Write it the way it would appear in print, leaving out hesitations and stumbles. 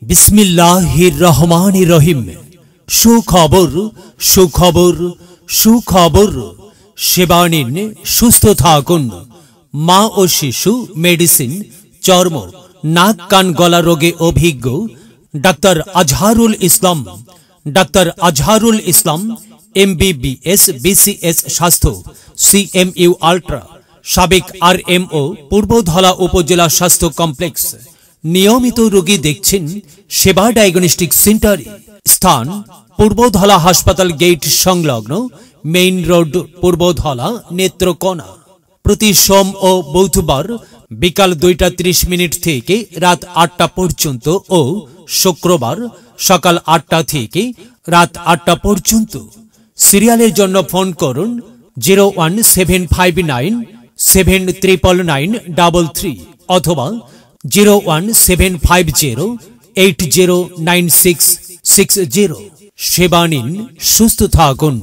बिस्मिल्लाहिर रहमानिर रहीम। सुखबर सुखबर सुखबर सेवा निन सुस्थ थाकुन। मा ओ शिशु मेडिसिन चर्म नाक कान गला रोगे अभिज्ञ डाक्तार आजहारुल इस्लाम MBBS BCS स्वास्थ्य CMU अल्ट्रा साबेक RMO पूर्वधला उपजेला स्वास्थ्य कमप्लेक्स नियमित रोगी देखছেন सेवा डायगनस्टिक सेंटर। स्थान पूर्वधला हासपाताल गेट संलग्न मेन रोड पूर्वधला नेत्रकोना। प्रति सोम और बुधवार बिकाल 2:30 থেকে रात 8টা পর্যন্ত और शुक्रवार सकाल 8টা থেকে रात 8টা পর্যন্ত। সিরিয়ালের জন্য ফোন করুন 01759739933 অথবা 01750809660। সেবা নিন, সুস্থ থাকুন।